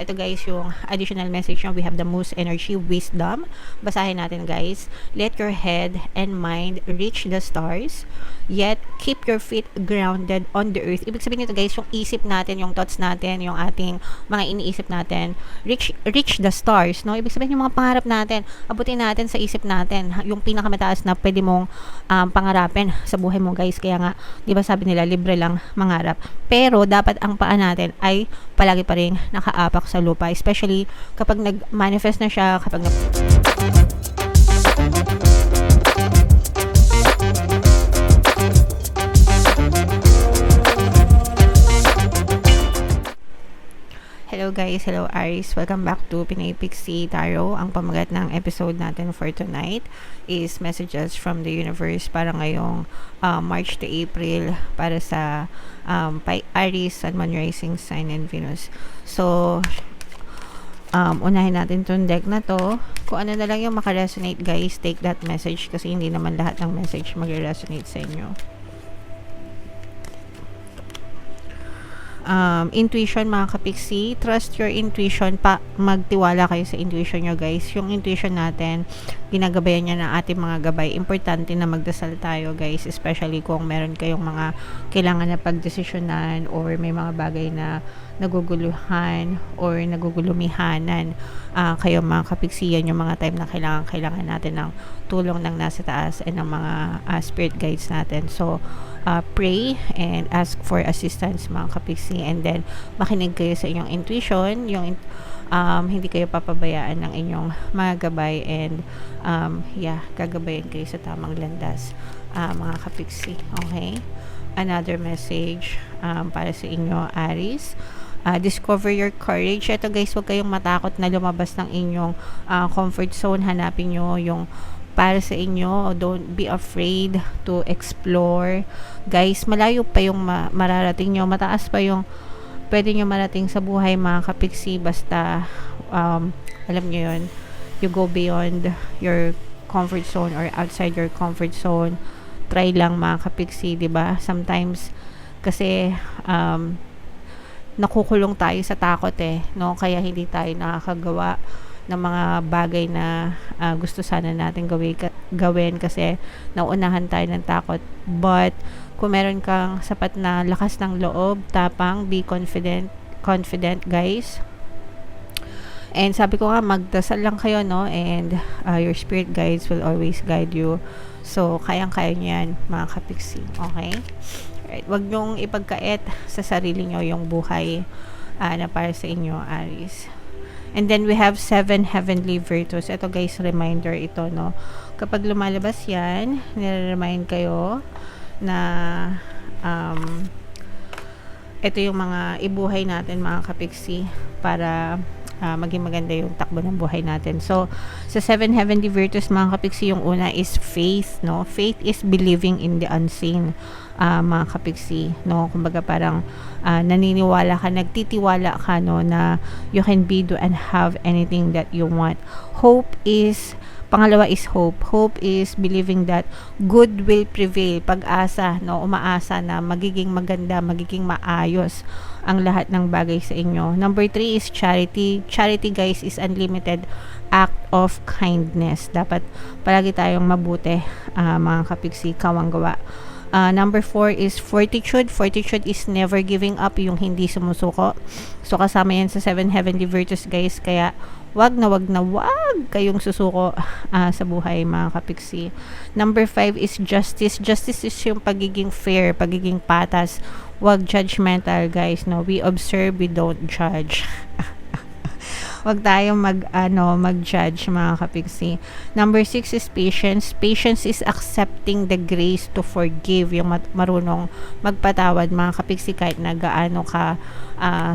Ito guys, yung additional message nyo. We have the Moose Energy Wisdom. Basahin natin guys. Let your head and mind reach the stars, yet keep your feet grounded on the earth. Ibig sabihin nito guys, yung isip natin, yung thoughts natin, yung ating mga iniisip natin, reach the stars, no? Ibig sabihin yung mga pangarap natin, abutin natin sa isip natin, yung pinakamataas na pwede mong pangarapin sa buhay mo guys. Kaya nga, di ba sabi nila, libre lang mangarap. Pero dapat ang paa natin ay palagi pa rin nakaapak sa lupa, especially kapag nag-manifest na siya, kapag Hello guys, hello Aries, welcome back to Pinay Pixie Tarot. Ang pamagat ng episode natin for tonight is messages from the universe para ngayong March to April para sa Aries, Sun, Moon, Rising Sign, and Venus. So, unahin natin tong deck na to. Kung ano na lang yung makaresonate guys, take that message kasi hindi naman lahat ng message mag-resonate sa inyo. Intuition mga kapiksi, trust your intuition, magtiwala kayo sa intuition nyo guys. Yung intuition natin, ginagabayan niya ng ating mga gabay. Importante na magdasal tayo guys, especially kung meron kayong mga kailangan na pagdesisyonan or may mga bagay na naguguluhan or nagugulumihanan. Kayo mga kapiksi, yan yung mga time na kailangan natin ng tulong ng nasa taas and ng mga spirit guides natin. So pray and ask for assistance mga kapiksi, and then makinig kayo sa inyong intuition, yung hindi kayo papabayaan ng inyong mga gabay, and gagabayan kayo sa tamang landas mga kapiksi. Okay, another message para sa inyo Aries. Discover your courage. Ito guys, huwag kayong matakot na lumabas ng inyong comfort zone. Hanapin nyo yung para sa inyo. Don't be afraid to explore guys. Malayo pa yung mararating nyo, mataas pa yung pwede nyo marating sa buhay mga kapiksi, basta alam nyo yun, you go beyond your comfort zone or outside your comfort zone. Try lang mga kapiksi, diba? Sometimes kasi nakukulong tayo sa takot no? Kaya hindi tayo nakakagawa ng mga bagay na gusto sana natin gawin kasi nauunahan tayo ng takot. But kung meron kang sapat na lakas ng loob, tapang, be confident guys. And sabi ko nga, magdasal lang kayo, no? And your spirit guides will always guide you. So kayang-kaya nyo yan mga kapiksi. Okay? Right. Wag nyong ipagkait sa sarili nyo yung buhay na para sa inyo Aries. And then we have 7 heavenly virtues. Ito guys, reminder ito, no? Kapag lumalabas yan, nire-remind kayo na ito yung mga ibuhay natin mga kapiksi para maging maganda yung takbo ng buhay natin. So, sa 7 heavenly virtues mga kapiksi, yung una is faith, no? Faith is believing in the unseen, mga kapiksi, no? Kumbaga parang naniniwala ka, nagtitiwala ka, no, na you can be, do, and have anything that you want. Pangalawa is hope. Hope is believing that good will prevail. Pag-asa, no? Umaasa na magiging maganda, magiging maayos ang lahat ng bagay sa inyo. Number 3 is charity. Charity guys is unlimited act of kindness. Dapat palagi tayong mabuti mga kapiksi, kawang gawa. Number 4 is fortitude. Fortitude is never giving up, yung hindi sumusuko. So kasama yan sa 7 heavenly virtues guys, kaya wag kayong susuko sa buhay mga kapiksi. Number 5 is justice. Justice is yung pagiging fair, pagiging patas. Wag judgmental guys, no? We observe, we don't judge. Wag tayong mag-judge mga kapiksi. Number 6 is patience. Patience is accepting the grace to forgive, yung marunong magpatawad mga kapiksi kahit na gaano ka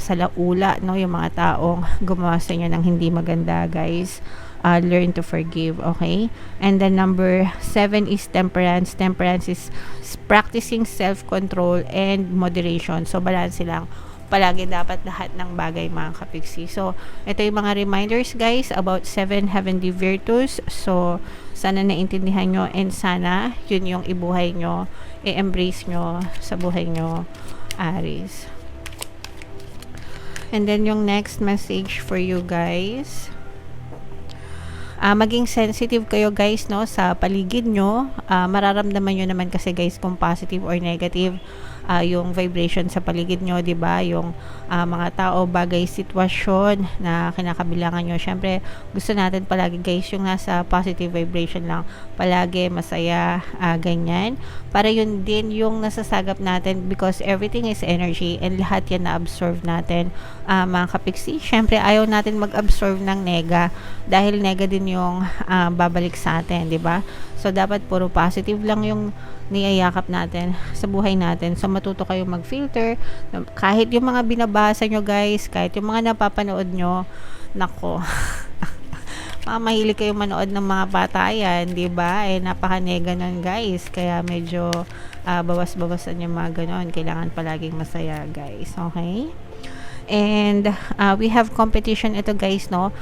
sa laula, no? Yung mga taong gumawa sa inyo ng hindi maganda guys. Learn to forgive, okay? And then number 7 is temperance. Temperance is practicing self-control and moderation. So balance lang palagi, dapat lahat ng bagay mga kapiksi. So ito yung mga reminders guys about 7 heavenly virtues. So sana naintindihan nyo, and sana yun yung ibuhay nyo, i-embrace nyo sa buhay nyo Aries. And then yung next message for you guys, maging sensitive kayo guys, no, sa paligid nyo. Mararamdaman nyo naman kasi guys kung positive or negative yung vibration sa paligid nyo, 'di ba? Yung mga tao, bagay, sitwasyon na kinakabilangan nyo. Syempre, gusto natin palagi guys yung nasa positive vibration lang. Palagi masaya, ganyan. Para yun din yung nasasagap natin, because everything is energy and lahat yan na-absorb natin, mga kapiksi. Syempre, ayaw natin mag-absorb ng nega dahil nega din yung babalik sa atin, 'di ba? So, dapat puro positive lang yung niyayakap natin sa buhay natin. So, matuto kayong mag-filter. Kahit yung mga binabasa nyo guys, kahit yung mga napapanood nyo, nako, mahilig kayong manood ng mga batayan, di ba? Napaka-nega nun guys. Kaya medyo bawas-bawasan yung mga ganon. Kailangan palaging masaya guys. Okay? And we have competition ito guys, no.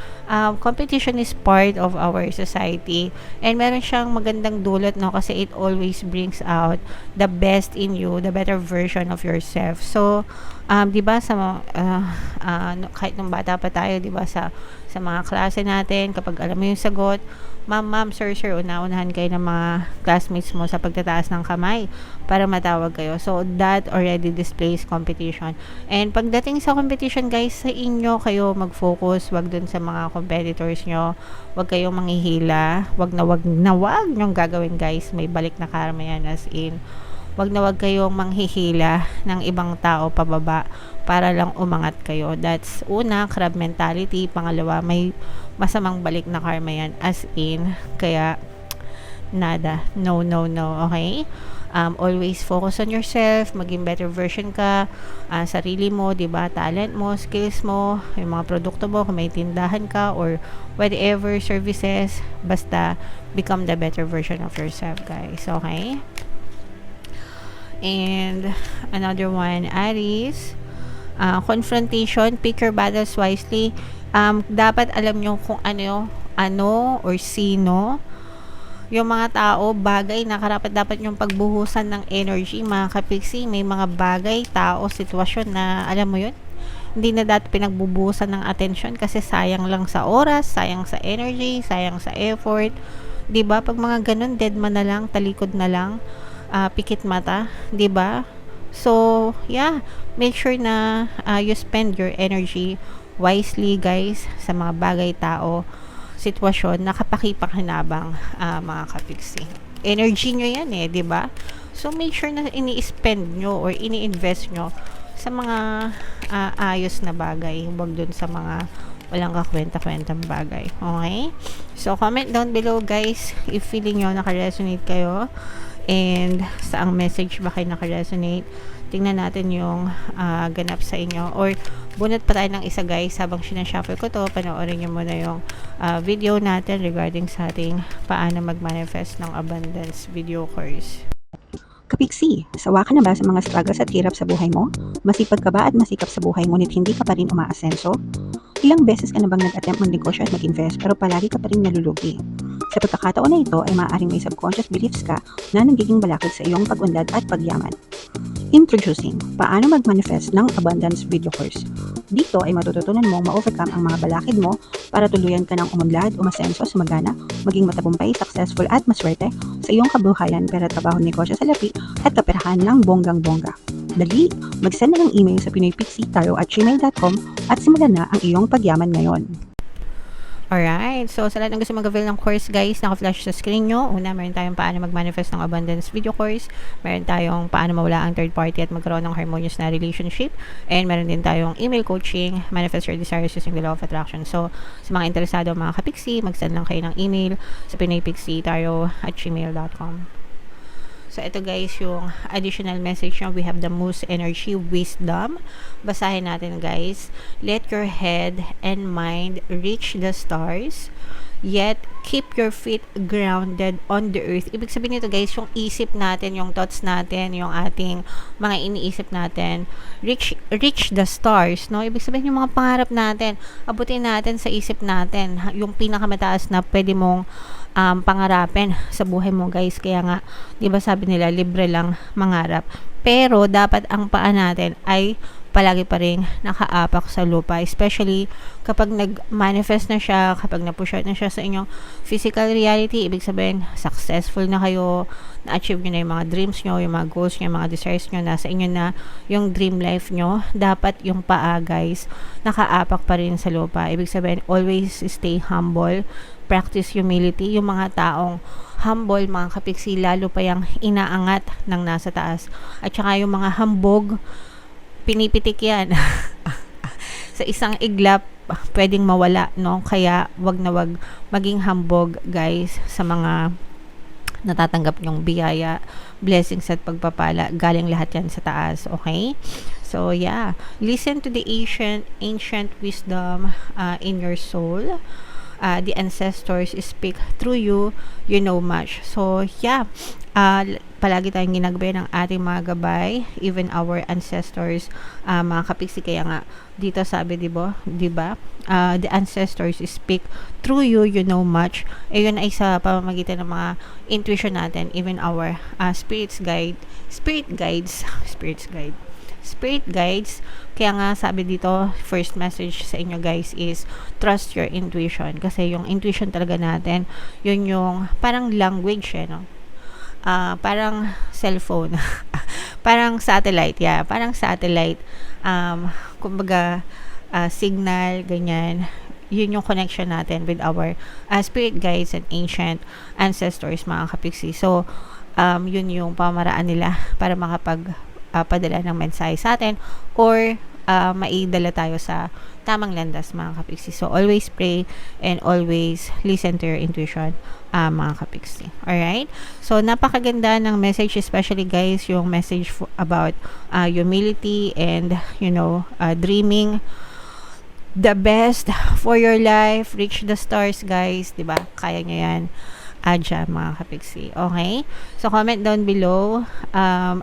Competition is part of our society, and meron siyang magandang dulot, no, kasi it always brings out the best in you, the better version of yourself. So 'di ba sa kahit nung bata pa tayo, 'di ba, sa mga klase natin, kapag alam mo yung sagot, ma'am, sir, unahan kayo ng mga classmates mo sa pagtataas ng kamay para matawag kayo. So, that already displays competition. And pagdating sa competition, guys, sa inyo kayo mag-focus, wag dun sa mga competitors nyo. Wag kayong manghihila. Wag nyong gagawin, guys. May balik na karma yan, as in. Wag kayong manghihila ng ibang tao pababa para lang umangat kayo. That's una, crab mentality. Pangalawa, may masamang balik na karma yan, as in. Kaya nada, no, okay? Always focus on yourself, maging better version ka, sarili mo, 'di ba? Talent mo, skills mo, yung mga produkto mo, kung may tindahan ka or whatever services, basta become the better version of yourself, guys. Okay? And another one, Aries, confrontation, pick your battles wisely. Dapat alam nyo kung ano or sino yung mga tao, bagay na dapat yung pagbuhusan ng energy, mga kapiksi. May mga bagay, tao, sitwasyon na alam mo yun, hindi na dapat pinagbubuhusan ng attention kasi sayang lang sa oras, sayang sa energy, sayang sa effort, 'di ba? Pag mga ganun, dead man na lang, talikod na lang, pikit mata, 'di ba? So, yeah, make sure na you spend your energy wisely, guys, sa mga bagay, tao, sitwasyon na kapaki-pakinabang, mga kapiksi. Energy nyo yan, 'di ba? So, make sure na ini-spend nyo or ini-invest nyo sa mga ayos na bagay, huwag dun sa mga walang kakwenta-kwentang bagay. Okay? So, comment down below, guys, if feeling nyo naka-resonate kayo and saang message ba kayo naka-resonate. Tingnan natin yung ganap sa inyo, or bunot pa tayo ng isa, guys. Habang sinashuffle ko to, panoorin nyo muna yung video natin regarding sa ating paano mag-manifest ng abundance video course. Kapiksi, sawa ka na ba sa mga struggles at hirap sa buhay mo? Masipag ka ba at masikap sa buhay ngunit hindi ka pa rin umaasenso? Ilang beses ka na bang nag-attempt magnegosyo at mag-invest pero palagi ka pa rin nalulugi? Sa pagkakataon na ito ay maaaring may subconscious beliefs ka na nagiging balakid sa iyong pag-unlad at pagyaman. Introducing, paano mag-manifest ng abundance video course. Dito ay matututunan mong ma-overcome ang mga balakid mo para tuluyan ka ng umunlad, umasenso, sumagana, maging matagumpay, successful at maswerte sa iyong kabuhayan, pera, trabaho, negosyo sa lapi at kaperahan ng bonggang-bongga. Dali, mag-send na ng email sa pinoypixie@gmail.com at simulan na ang iyong pagyaman ngayon. Alright, so sa lahat ng gusto mag-avail ng course, guys, naka-flash sa screen nyo. Una, meron tayong paano mag-manifest ng abundance video course. Meron tayong paano mawala ang third party at magkaroon ng harmonious na relationship. And meron din tayong email coaching, manifest your desires using the law of attraction. So, sa mga interesado, mga kapiksi, mag-send lang kayo ng email sa pinoypixie@gmail.com. So, ito guys, yung additional message nyo. We have the Moose Energy Wisdom. Basahin natin, guys. Let your head and mind reach the stars, yet keep your feet grounded on the earth. Ibig sabihin nito, guys, yung isip natin, yung thoughts natin, yung ating mga iniisip natin, reach the stars, no? Ibig sabihin yung mga pangarap natin, abutin natin sa isip natin, yung pinakamataas na pwede mong pangarapin sa buhay mo, guys. Kaya nga, 'di ba sabi nila, libre lang mangarap. Pero dapat ang paa natin ay palagi pa rin nakaapak sa lupa, especially kapag nag-manifest na siya, kapag na-push out na siya sa inyong physical reality. Ibig sabihin, successful na kayo, na-achieve nyo na yung mga dreams nyo, yung mga goals nyo, yung mga desires nyo, nasa inyo na yung dream life nyo. Dapat yung paa, guys, nakaapak pa rin sa lupa. Ibig sabihin, always stay humble, practice humility. Yung mga taong humble, mga kapiksi, lalo pa yung inaangat ng nasa taas. At saka yung mga hambog, pinipitik yan. Sa isang iglap, pwedeng mawala, no? Kaya, wag na wag maging hambog, guys, sa mga natatanggap nyong biyaya, blessings at pagpapala. Galing lahat yan sa taas, okay? So, yeah. Listen to the ancient wisdom in your soul. The ancestors speak through you. You know much. So, yeah. Palagi tayong ginagabay ng ating mga gabay, even our ancestors, mga kapiksi. Kaya nga, dito sabi, diba? The ancestors speak through you. You know much. Yun ay sa pamamagitan ng mga intuition natin, even our spirit guides. Kaya nga sabi dito, first message sa inyo, guys, is trust your intuition, kasi yung intuition talaga natin, yun yung parang language, no? Parang cellphone. Parang satellite, kumbaga signal, ganyan. Yun yung connection natin with our spirit guides and ancient ancestors, mga kapiksi. So, yun yung pamaraan nila para padala ng mensahe sa atin, or maidala tayo sa tamang landas, mga kapiksi. So, always pray and always listen to your intuition, mga kapiksi. Alright? So, napakaganda ng message, especially, guys, yung message about humility and, dreaming the best for your life. Reach the stars, guys. Diba? Kaya nyo yan. Adya, mga kapiksi. Okay? So, comment down below.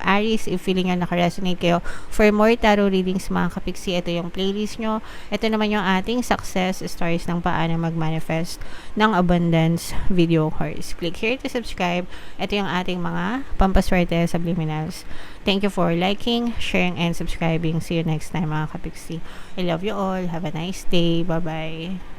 Aries, if feeling nyo nakaresonate kayo for more tarot readings, mga kapiksi, ito yung playlist nyo. Ito naman yung ating success stories ng paano mag-manifest ng abundance video course. Click here to subscribe. Ito yung ating mga pampaswerte subliminals. Thank you for liking, sharing, and subscribing. See you next time, mga kapiksi. I love you all. Have a nice day. Bye-bye.